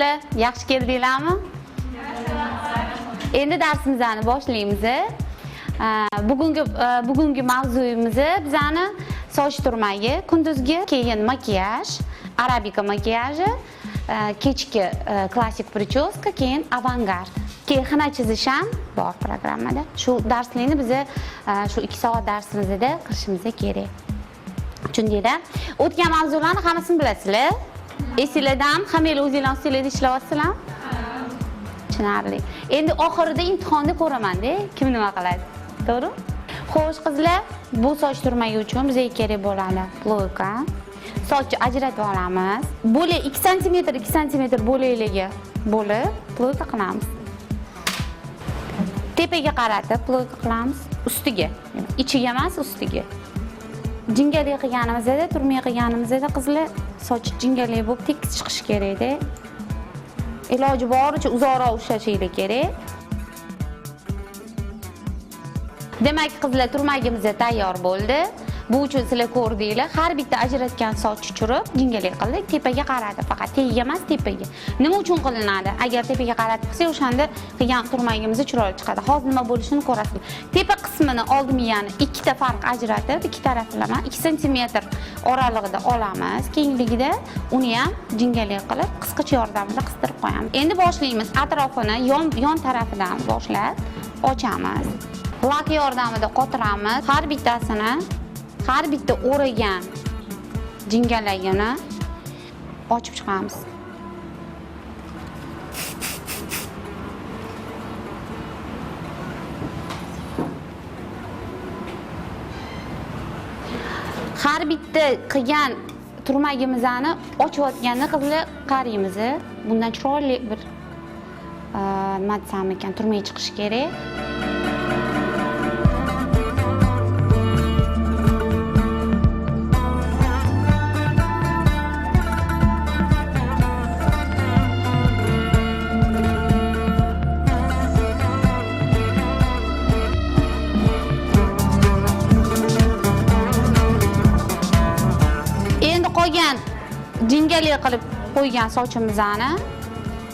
qizlar, yaxshi keldinglarmi? Endi darsimizni boshlaymiz. Bugungi mavzuyimiz bizani soch turmagi, kunduzgi, keyin makiyaj, arabika makiyaji, kechki klassik prichoska, keyin avangard. Keyin xina chizish ham bor programmada. Shu darslikni biz shu 2 soat darsimizda qilishimiz kerak. Tushundinglar? O'tgan mavzularni hammasini bilasizlar. Esingizdan hamma o'zingizlar ustingizda ishlayapsizlar? Tushunarli. Endi oxirida imtihonda ko'raman-da, kim nima qiladi. To'g'ri? Xo'sh qizlar, bu soch turmagi uchun bizga kerak bo'ladi ployka. Sochni ajratib olamiz. Bo'lak 2 sm 2 sm bo'lakligi bo'lib ployka qilamiz. Tepaga qaratib ployka qilamiz, ustiga, ichiga emas, ustiga. Jingali qilganimizda, turmay qilganimizda qizlar soch jingali bo'lib tekis chiqishi kerak-da. Iloji boricha uzoqroq ushlashingiz kerak. Demak, qizlar, turmagimiz tayyor bo'ldi. Bu uchun sizlar ko'rdinglar, har bitta ajratgan soch tushirib, jingali qildik, tepaga qaradi, faqat tagiga emas, tepaga. Nima uchun qilinadi? Agar tepaga qarab qilsak, o'shanda qilgan turmagimiz chiroyli chiqadi. Hozir nima bo'lishini ko'rasiz. Tepa qismini oldimiyani ikkita farq ajratib, ikki taraflama 2 sm oralig'ida olamiz. Kengligida uni ham jingali qilib, qisqich yordamida qistirib qo'yamiz. Endi boshlaymiz. Atrofini yon tarafidan boshlab ochamiz. Lak yordamida qotiramiz. Har bitta o'ragan jingalagini ochib chiqamiz. Har bitta qilgan turmagimizni ochayotganda qizlar qaraymiz. Bundan chiroyli bir nima desam ekan, turmay chiqish kerak. Jingali qilib qo'ygan sochimizni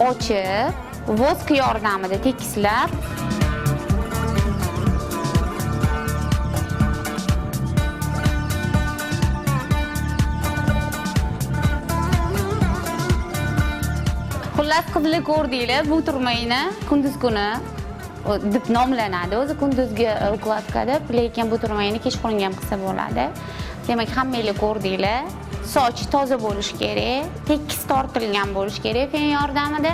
ochib, vosk yordamida tekislab xullas qizlar ko'rdinglar, bu turmayni kunduz kuni deb nomlanadi. O'zi kunduzgi ukladka deb, lekin bu turmayni kechqurunga ham qilsa bo'ladi. Demak, hammanglar ko'rdinglar. Soch toza bo'lishi kerak, tekis tortilgan bo'lishi kerak. Fen yordamida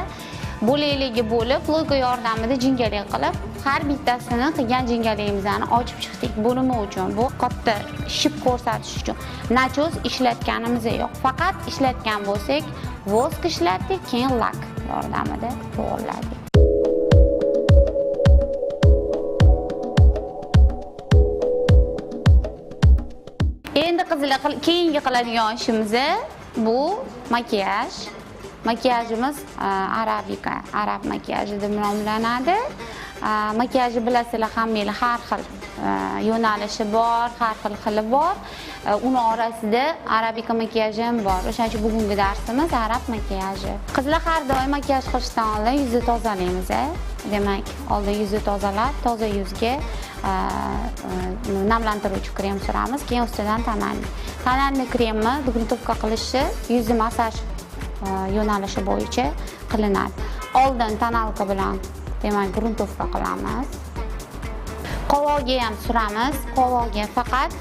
bo'lakligi bo'lib, ployka yordamida jingali qilib, har bittasini qilgan jingaligimizni ochib chiqdik. Bu nima uchun? Bu katta ship ko'rsatish uchun. Nachos ishlatganimiz yo'q. Faqat ishlatgan bo'lsak, vosk ishlatdik, keyin lak yordamida to'g'irladik. Endi qizlar, keyingi qiladigan ishimiz bu makiyaj. Makiyajimiz arabika, arab makiyaji deb nomlanadi. Makiyajni bilasizlar, hammanglar har xil yo'nalishi bor, har xil xili bor. Uni orasida arabika makiyaji ham bor. O'shaning uchun bugungi darsimiz arab makiyaji. Qizlar, har doim makiyaj qilishdan oldin yuzni tozalaymiz. Demak, oldin yuzni tozalab, toza yuzga namlantiruvchi krem suramiz, keyin ustidan tonalni. Tonalni kremni gruntovka qilishi yuzni massaj yo'nalishi bo'yicha qilinadi. Oldin tonalka bilan, demak, gruntovka qilamiz. Qovoqga ham suramiz. Qovoqga faqat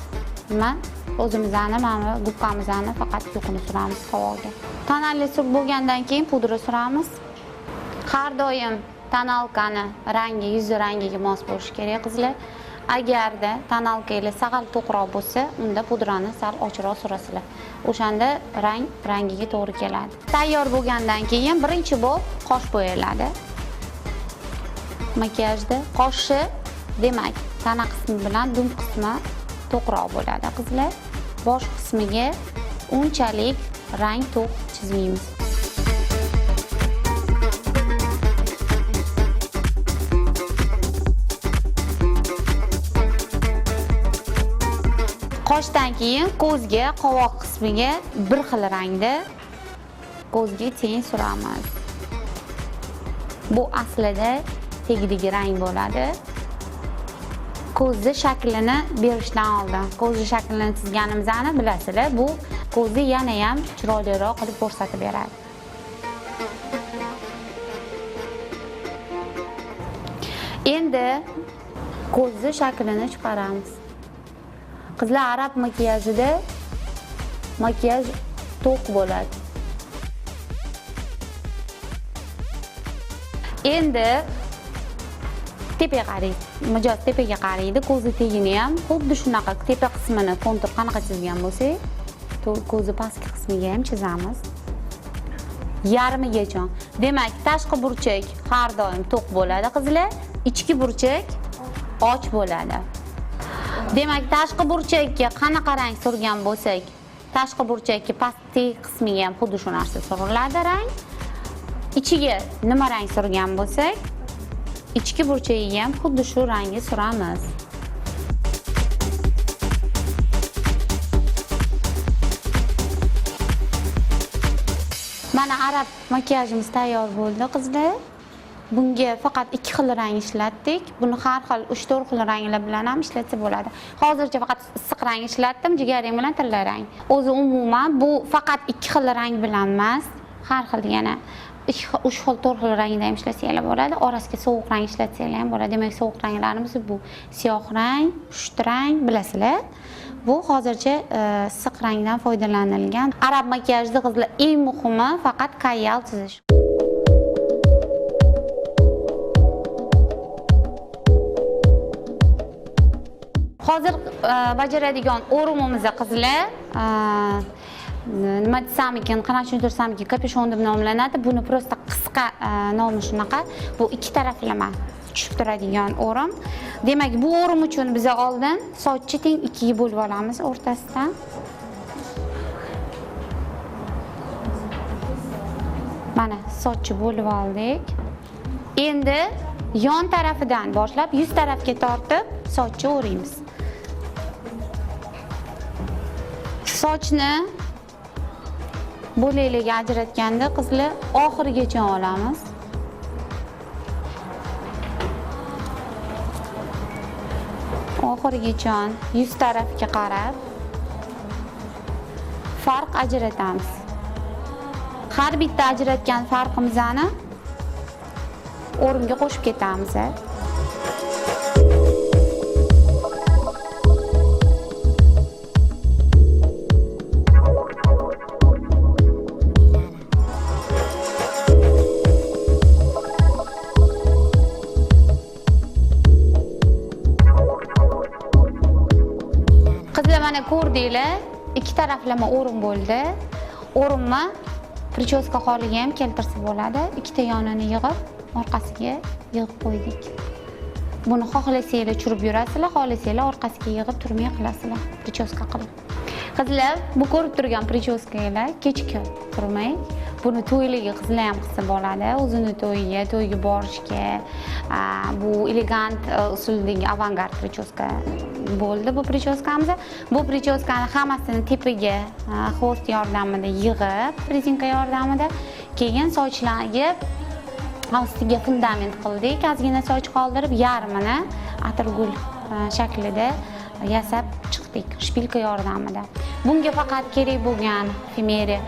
nima? O'zimizni, mana gubkamizni faqat yo'qini suramiz qovoqga. Tonalni surib bo'lgandan keyin pudra suramiz. Har doim tonalkani rangi, yuzi rangiga mos bo'lishi kerak qizlar. Agarda tonalkangiz sal to'qroq bo'lsa, unda pudrani sal ochroq surasizlar. O'shanda rangiga to'g'ri keladi. Tayyor bo'lgandan keyin birinchi bo'lib qosh bo'yaladi. Makiyajda qoshi, demak, tana qismi bilan dum qismi to'qroq bo'ladi qizlar. Bosh qismiga unchalik rang to'q chizmaymiz. Qoshdan keyin ko'zga, qovoq qismiga bir xil rangda ko'zga teng suramiz. Bu aslida tegidagi rang bo'ladi. Ko'zni shaklini berishdan oldin, ko'zni shaklini chizganimizni bilasizlar, bu ko'zni yana ham chiroyliroq qilib ko'rsatib beradi. Endi ko'zni shaklini chiqaramiz. Qizlar arab makiyajida makiyaj to'q bo'ladi. Endi tepaga qaraydi. Mijoz tepaga qaraydi, ko'zi tegini ham xuddi shunaqa tepa qismini kontur qanaqa chizgan bo'lsak, ko'zi pastki qismiga ham chizamiz. Yarmigacha. Demak, tashqi burchak har doim to'q bo'ladi, qizlar. Ichki burchak och bo'ladi. Demak, tashqi burchakka qanaqa rang surgan bo'lsak, tashqi burchakka pastki qismiga ham xuddi shu narsa suriladi rang. Ichiga nima rang surgan bo'lsak, ichki burchagiga ham xuddi shu rangni suramiz. Mana arab makiyajimiz tayyor bo'ldi, qizlar. Bunga faqat 2 xil rang ishlatdik. Buni har xil 3-4 xil ranglar bilan ham ishlatsa bo'ladi. Hozircha faqat issiq rang ishlatdim, jigarrang bilan tilla rang. O'zi umuman bu faqat 2 xil rang bilan emas, har xil yana 3 xil 4 xil rangda ham ishlatsangiz bo'ladi. Orasiga sovuq rang ishlatsangiz ham bo'ladi. Demak, sovuq ranglarimiz bu siyoh rang, pusht rang bilasizlar. Bu hozircha issiq rangdan foydalanilgan. Arab makiyajida qizlar eng muhimi faqat kayal chizish. Hozir bajaradigan o'rimimizni qizlar nima desam ekan, qanaqa tushuntirsam ekan, kapishon deb nomlanadi. Buni prosta qisqa nomi shunaqa. Bu 2 taraflama tushib turadigan o'rim. Demak, bu o'rim uchun biz oldin sochni teng 2 ga bo'lib olamiz o'rtasidan. Mana sochni bo'lib oldik. Endi yon tarafidan boshlab 100 tarafga tortib sochni o'raymiz. Sochni bo'laklarga ajratganda qizlar oxirigacha olamiz. Oxirigacha 100 tarafga qarab farq ajratamiz. Har bitta ajratgan farqimizni o'rimga qo'shib ketamiz. Qizlar mana ko'rdinglar, 2 taraflama o'rim bo'ldi. O'rimni prichoska holiga ham keltirsa bo'ladi. Ikkita yonini yig'ib, orqasiga yig'ib qo'ydik. Buni xohlasanglar churib yurasizlar, xohlasanglar orqasiga yig'ib turmay qilasizlar, prichoska qilib. Qizlar, bu ko'rib turgan prichoskalar kechki turmay. Buni to'ylarga qizlar ham qilsa bo'ladi. O'zini to'yiga, to'yga borishga, bu elegant usuldagi avangard prichoska bo'ldi bu prichoskamiz. Bu prichoskani hammasini tepaga xvost yordamida yig'ib, rezinka yordamida, keyin sochlarga ostiga fundament qildik. Ozgina soch qoldirib, yarmini atirgul shaklida yasab chiqdik shpilka yordamida. Bunga faqat kerak bo'lgan efemeri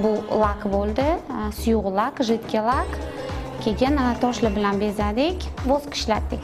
bu lak bo'ldi, suyuq lak, jiddiy lak. Keyin toshlar bilan bezadik, vosk ishlatdik.